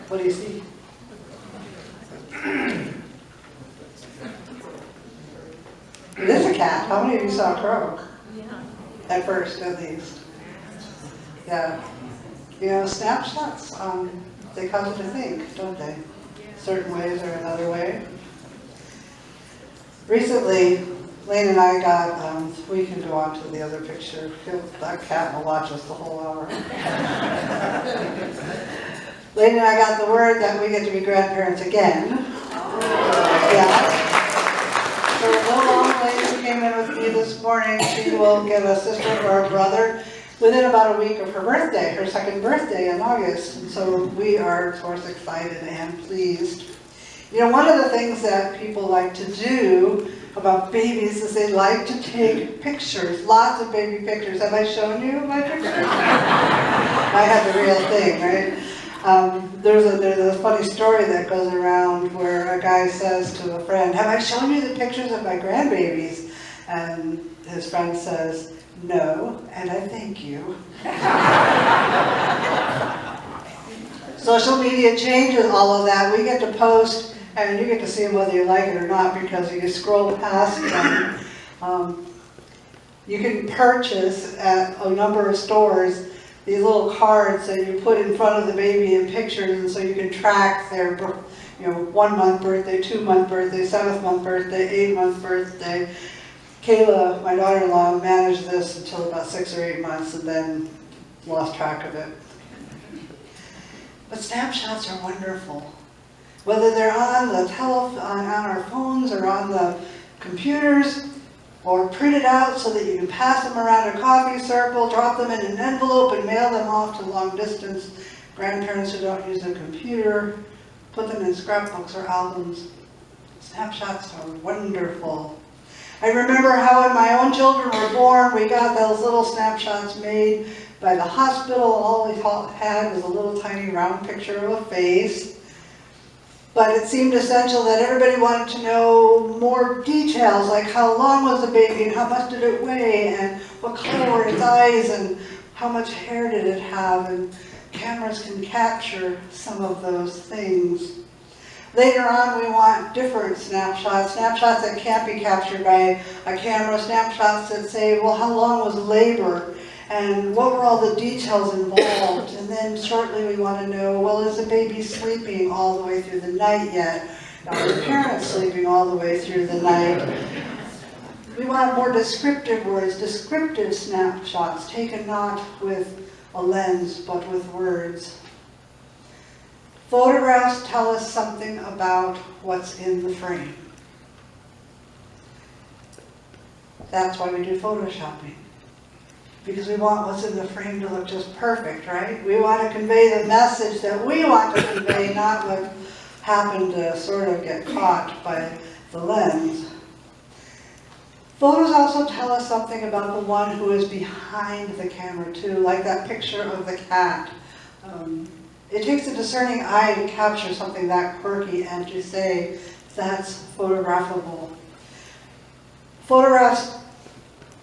What do you see? It is a cat. How many of you saw a crow? Yeah. At first, at least. Yeah. You know, snapshots, they cause you to think, don't they? Certain ways or another way. Recently, Lane and I got, we can go on to the other picture. That cat will watch us the whole hour. Lane and I got the word that we get to be grandparents again. Yeah. So the little old lady who came in with me this morning, she will get a sister or a brother within about a week of her birthday, her second birthday in August. And so we are, of course, excited and pleased. You know, one of the things that people like to do about babies is they like to take pictures, lots of baby pictures. Have I shown you my pictures? I have the real thing, right? There's a funny story that goes around where a guy says to a friend, have I shown you the pictures of my grandbabies? And his friend says, no, and I thank you. Social media changes all of that. We get to post, and you get to see them whether you like it or not, because you scroll past them. You can purchase at a number of stores these little cards that you put in front of the baby in pictures, and so you can track their, 1-month birthday, 2-month birthday, 7th-month birthday, 8th-month birthday. Kayla, my daughter-in-law, managed this until about 6 or 8 months and then lost track of it. But snapshots are wonderful. Whether they're on the on our phones or on the computers, or printed out so that you can pass them around a coffee circle, drop them in an envelope and mail them off to long distance grandparents who don't use a computer, put them in scrapbooks or albums. Snapshots are wonderful. I remember how when my own children were born, we got those little snapshots made by the hospital. All we had was a little tiny round picture of a face. But it seemed essential that everybody wanted to know more details, like how long was the baby and how much did it weigh and what color were its eyes and how much hair did it have, and cameras can capture some of those things. Later on, we want different snapshots, snapshots that can't be captured by a camera, snapshots that say, well, how long was labor? And what were all the details involved? And then shortly we want to know, well, is the baby sleeping all the way through the night yet? Are the parents sleeping all the way through the night? We want more descriptive words, descriptive snapshots, taken not with a lens, but with words. Photographs tell us something about what's in the frame. That's why we do photoshopping. Because we want what's in the frame to look just perfect, right? We want to convey the message that we want to convey, not what happened to sort of get caught by the lens. Photos also tell us something about the one who is behind the camera too, like that picture of the cat. It takes a discerning eye to capture something that quirky and to say, that's photographable. Photographs,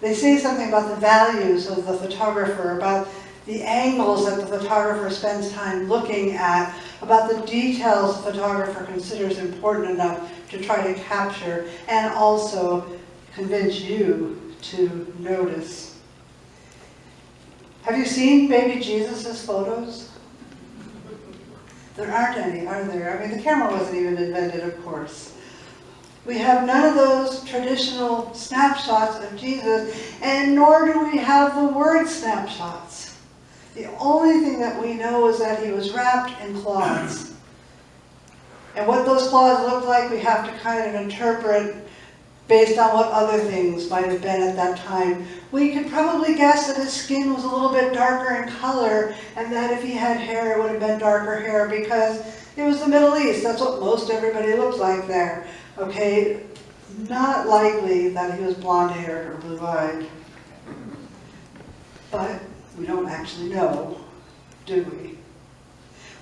they say something about the values of the photographer, about the angles that the photographer spends time looking at, about the details the photographer considers important enough to try to capture, and also convince you to notice. Have you seen baby Jesus' photos? There aren't any, are there? I mean, the camera wasn't even invented, of course. We have none of those traditional snapshots of Jesus, and nor do we have the word snapshots. The only thing that we know is that he was wrapped in cloths. And what those cloths looked like, we have to kind of interpret based on what other things might have been at that time. We could probably guess that his skin was a little bit darker in color, and that if he had hair, it would have been darker hair, because it was the Middle East. That's what most everybody looked like there. Okay, not likely that he was blonde-haired or blue-eyed. But we don't actually know, do we?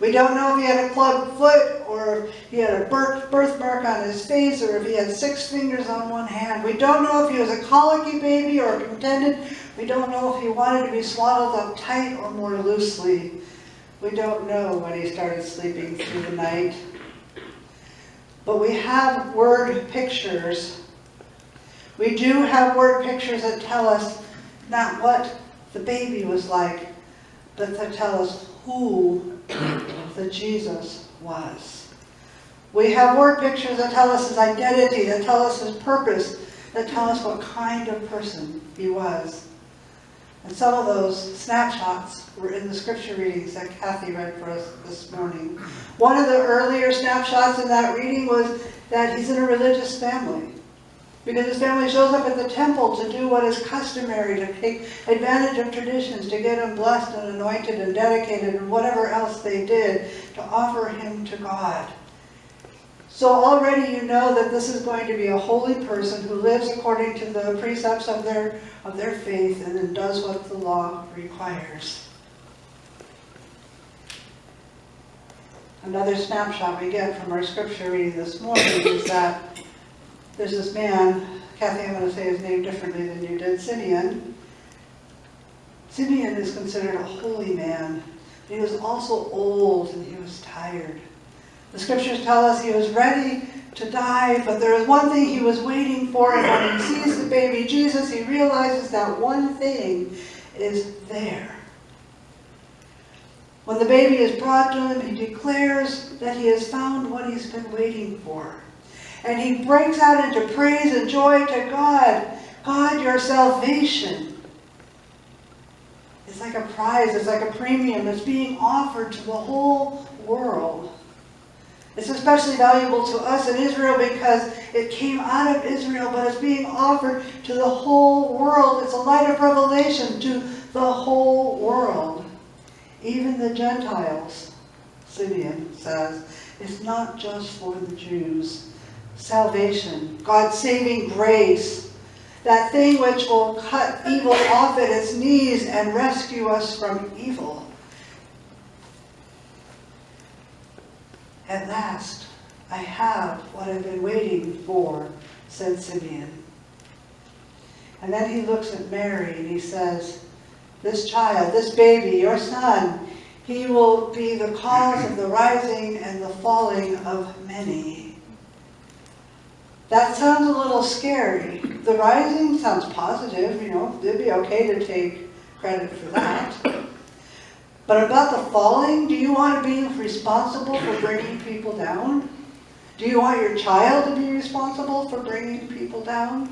We don't know if he had a clubbed foot, or if he had a birthmark on his face, or if he had 6 fingers on one hand. We don't know if he was a colicky baby or contented. We don't know if he wanted to be swaddled up tight or more loosely. We don't know when he started sleeping through the night. But we have word pictures. We do have word pictures that tell us not what the baby was like, but that tell us who the Jesus was. We have word pictures that tell us his identity, that tell us his purpose, that tell us what kind of person he was. And some of those snapshots were in the scripture readings that Kathy read for us this morning. One of the earlier snapshots in that reading was that he's in a religious family, because his family shows up at the temple to do what is customary, to take advantage of traditions, to get him blessed and anointed and dedicated and whatever else they did to offer him to God. So already you know that this is going to be a holy person who lives according to the precepts of their faith and then does what the law requires. Another snapshot we get from our scripture reading this morning is that there's this man, Kathy, I'm going to say his name differently than you did, Simeon. Simeon is considered a holy man. He was also old and he was tired. The scriptures tell us he was ready to die, but there is one thing he was waiting for, and when he sees the baby Jesus, he realizes that one thing is there. When the baby is brought to him, he declares that he has found what he's been waiting for. And he breaks out into praise and joy to God. God, your salvation. It's like a prize, it's like a premium that's being offered to the whole world. It's especially valuable to us in Israel because it came out of Israel, but it's being offered to the whole world. It's a light of revelation to the whole world. Even the Gentiles, Simeon says, is not just for the Jews. Salvation, God's saving grace, that thing which will cut evil off at its knees and rescue us from evil. At last, I have what I've been waiting for, said Simeon. And then he looks at Mary and he says, this child, this baby, your son, he will be the cause of the rising and the falling of many. That sounds a little scary. The rising sounds positive, it'd be okay to take credit for that. But about the falling, do you want to be responsible for bringing people down? Do you want your child to be responsible for bringing people down?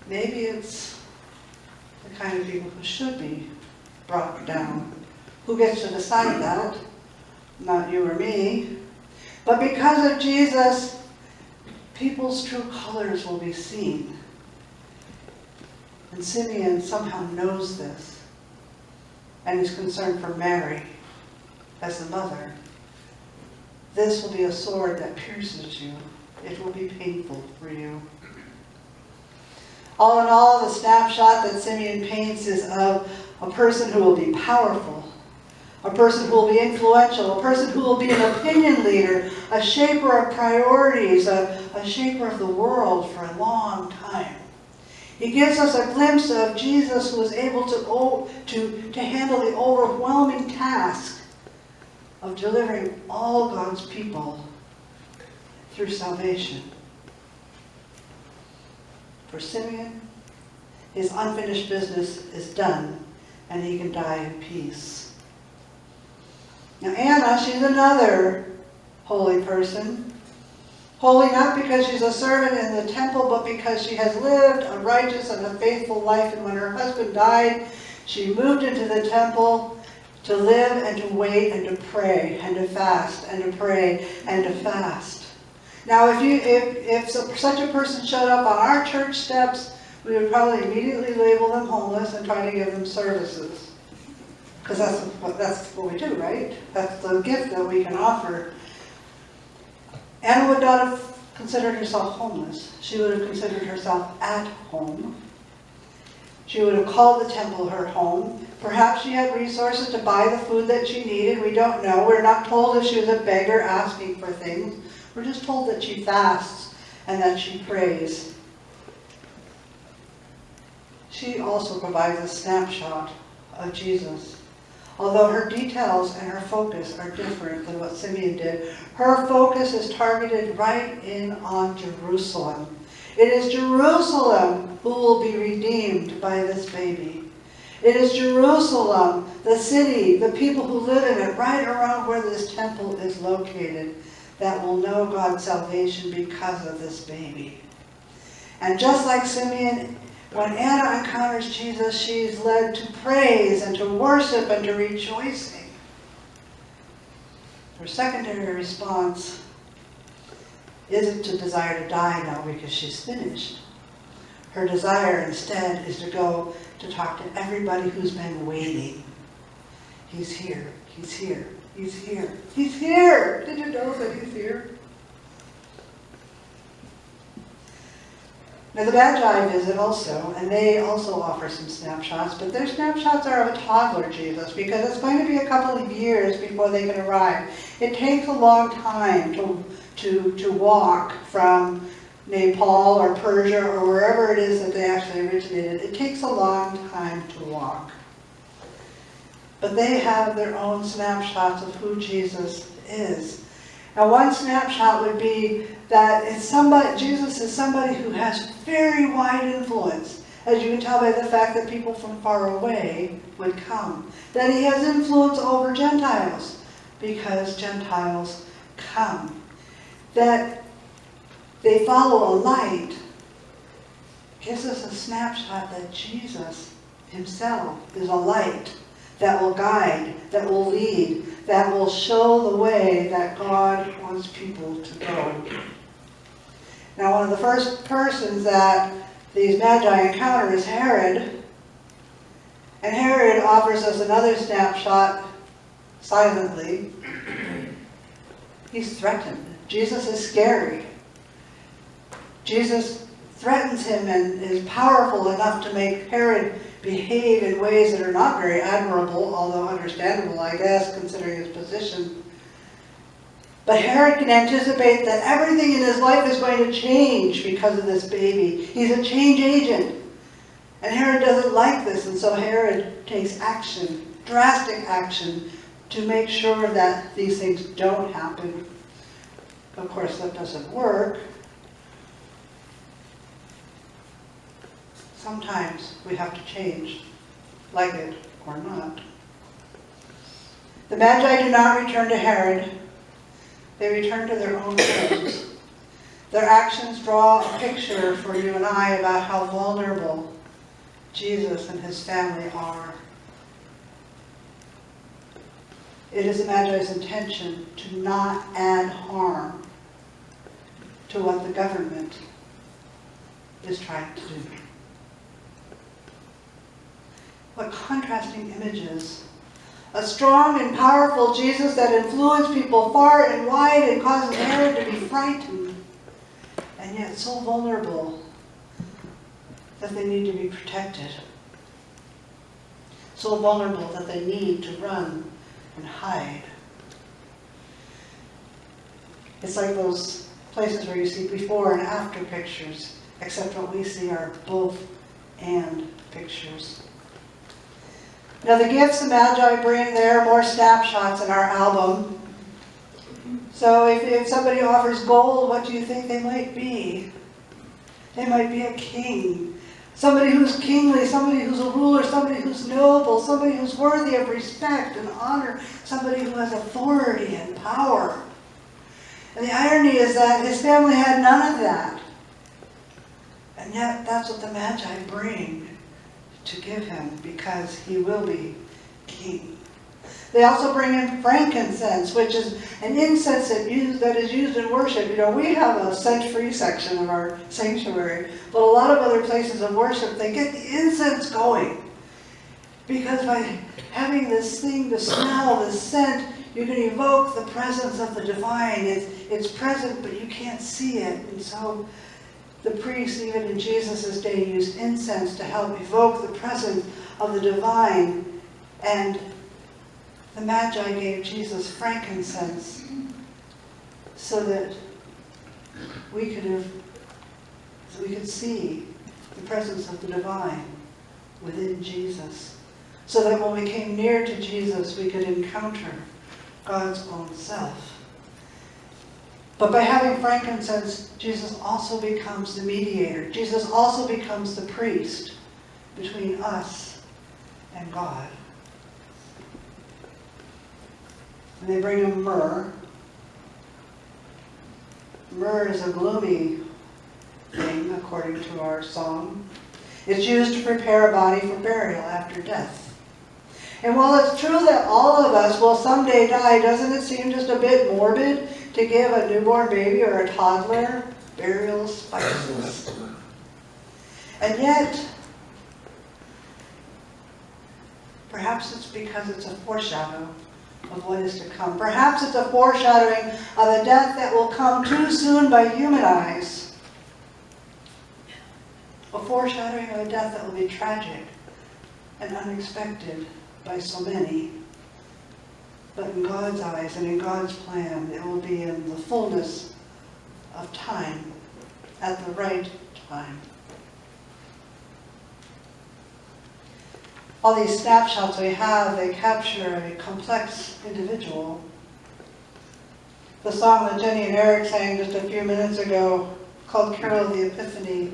Maybe it's the kind of people who should be brought down. Who gets to decide that? Not you or me. But because of Jesus, people's true colors will be seen. And Simeon somehow knows this. And is concerned for Mary as the mother. This will be a sword that pierces you. It will be painful for you. All in all, the snapshot that Simeon paints is of a person who will be powerful, a person who will be influential, a person who will be an opinion leader, a shaper of priorities, a shaper of the world for a long time. He gives us a glimpse of Jesus who was able to handle the overwhelming task of delivering all God's people through salvation. For Simeon, his unfinished business is done, and he can die in peace. Now Anna, she's another holy person. Holy not because she's a servant in the temple, but because she has lived a righteous and a faithful life. And when her husband died, she moved into the temple to live and to wait and to pray and to fast and to pray and to fast. Now, if such a person showed up on our church steps, we would probably immediately label them homeless and try to give them services. Because that's what we do, right? That's the gift that we can offer. Anna would not have considered herself homeless. She would have considered herself at home. She would have called the temple her home. Perhaps she had resources to buy the food that she needed. We don't know. We're not told if she was a beggar asking for things. We're just told that she fasts and that she prays. She also provides a snapshot of Jesus. Although her details and her focus are different than what Simeon did, her focus is targeted right in on Jerusalem. It is Jerusalem who will be redeemed by this baby. It is Jerusalem, the city, the people who live in it, right around where this temple is located, that will know God's salvation because of this baby. And just like Simeon, when Anna encounters Jesus, she is led to praise and to worship and to rejoicing. Her secondary response isn't to desire to die now because she's finished. Her desire instead is to go to talk to everybody who's been waiting. He's here, he's here, he's here, he's here! Did you know that he's here? Now the Magi visit also, and they also offer some snapshots, but their snapshots are of a toddler Jesus, because it's going to be a couple of years before they can arrive. It takes a long time to walk from Nepal or Persia or wherever it is that they actually originated. It takes a long time to walk. But they have their own snapshots of who Jesus is. Now one snapshot would be that Jesus is somebody who has very wide influence, as you can tell by the fact that people from far away would come. That he has influence over Gentiles, because Gentiles come. That they follow a light gives us a snapshot that Jesus himself is a light that will guide, that will lead, that will show the way that God wants people to go. Now, one of the first persons that these Magi encounter is Herod. And Herod offers us another snapshot silently. He's threatened. Jesus is scary. Jesus threatens him and is powerful enough to make Herod behave in ways that are not very admirable, although understandable, I guess, considering his position. But Herod can anticipate that everything in his life is going to change because of this baby. He's a change agent. And Herod doesn't like this, and so Herod takes action, drastic action, to make sure that these things don't happen. Of course, that doesn't work. Sometimes we have to change, like it or not. The Magi do not return to Herod. They return to their own homes. Their actions draw a picture for you and I about how vulnerable Jesus and his family are. It is the Magi's intention to not add harm to what the government is trying to do. What contrasting images. A strong and powerful Jesus that influenced people far and wide and causes Herod to be frightened, and yet so vulnerable that they need to be protected. So vulnerable that they need to run and hide. It's like those places where you see before and after pictures, except what we see are both and pictures. Now the gifts the Magi bring, there are more snapshots in our album. So if somebody offers gold, what do you think they might be? They might be a king. Somebody who's kingly, somebody who's a ruler, somebody who's noble, somebody who's worthy of respect and honor, somebody who has authority and power. And the irony is that his family had none of that. And yet that's what the Magi bring to give him, because he will be king. They also bring in frankincense, which is an incense that is used in worship. You know, we have a scent-free section of our sanctuary, but a lot of other places of worship, they get the incense going. Because by having this thing to smell, this scent, you can evoke the presence of the divine. It's present, but you can't see it. And so the priests, even in Jesus' day, used incense to help evoke the presence of the divine. And the Magi gave Jesus frankincense so that we could see the presence of the divine within Jesus. so that when we came near to Jesus, we could encounter God's own self. But by having frankincense, Jesus also becomes the mediator. Jesus also becomes the priest between us and God. And they bring him myrrh. Myrrh is a gloomy thing, according to our song. It's used to prepare a body for burial after death. And while it's true that all of us will someday die, doesn't it seem just a bit morbid to give a newborn baby or a toddler burial spices? And yet, perhaps it's because it's a foreshadow of what is to come. Perhaps it's a foreshadowing of a death that will come too soon by human eyes. A foreshadowing of a death that will be tragic and unexpected by so many. But in God's eyes and in God's plan, it will be in the fullness of time, at the right time. All these snapshots we have, they capture a complex individual. The song that Jenny and Eric sang just a few minutes ago, called Carol of the Epiphany,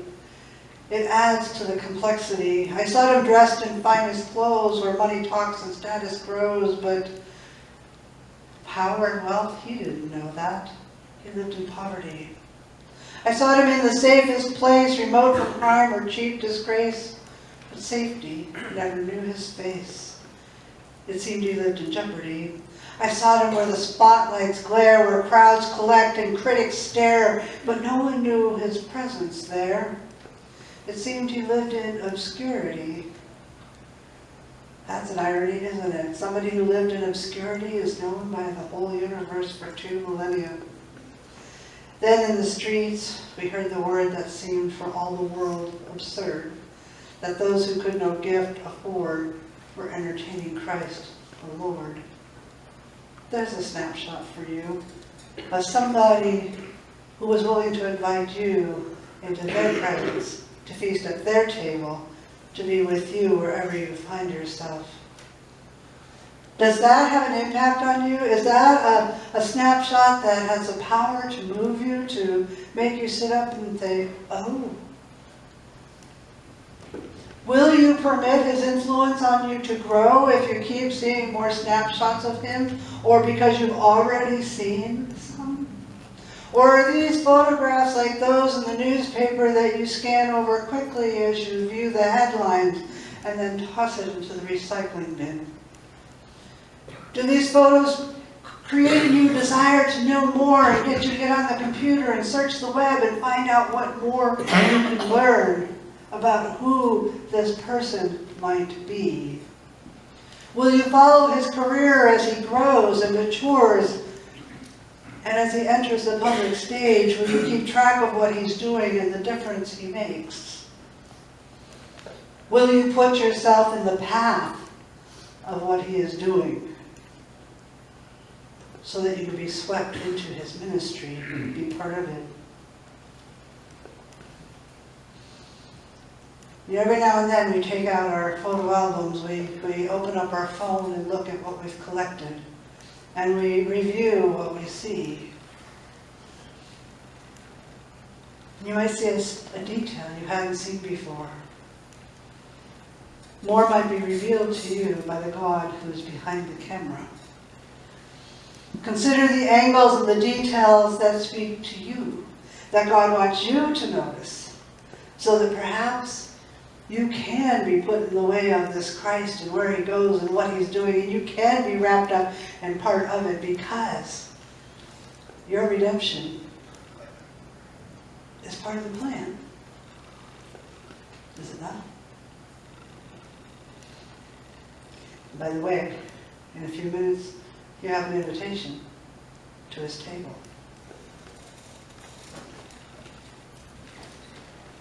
it adds to the complexity. I saw him dressed in finest clothes, where money talks and status grows, but power and wealth, he didn't know that. He lived in poverty. I saw him in the safest place, remote from crime or cheap disgrace, but safety never knew his face. It seemed he lived in jeopardy. I saw him where the spotlights glare, where crowds collect and critics stare, but no one knew his presence there. It seemed he lived in obscurity. That's an irony, isn't it? Somebody who lived in obscurity is known by the whole universe for 2 millennia. Then in the streets, we heard the word that seemed for all the world absurd, that those who could no gift afford were entertaining Christ the Lord. There's a snapshot for you of somebody who was willing to invite you into their presence, to feast at their table, to be with you wherever you find yourself. Does that have an impact on you? Is that a snapshot that has the power to move you, to make you sit up and think, oh? Will you permit his influence on you to grow if you keep seeing more snapshots of him, or because you've already seen some? Or are these photographs like those in the newspaper that you scan over quickly as you view the headlines and then toss it into the recycling bin? Do these photos create in you a desire to know more and get you to get on the computer and search the web and find out what more you can learn about who this person might be? Will you follow his career as he grows and matures? And as he enters the public stage, will you keep track of what he's doing and the difference he makes? Will you put yourself in the path of what he is doing so that you can be swept into his ministry and be part of it? Every now and then we take out our photo albums, we open up our phone and look at what we've collected. And we review what we see. You might see a detail you hadn't seen before. More might be revealed to you by the God who is behind the camera. Consider the angles and the details that speak to you, that God wants you to notice, so that perhaps you can be put in the way of this Christ and where he goes and what he's doing, and you can be wrapped up and part of it, because your redemption is part of the plan. Is it not? By the way, in a few minutes, you have an invitation to his table.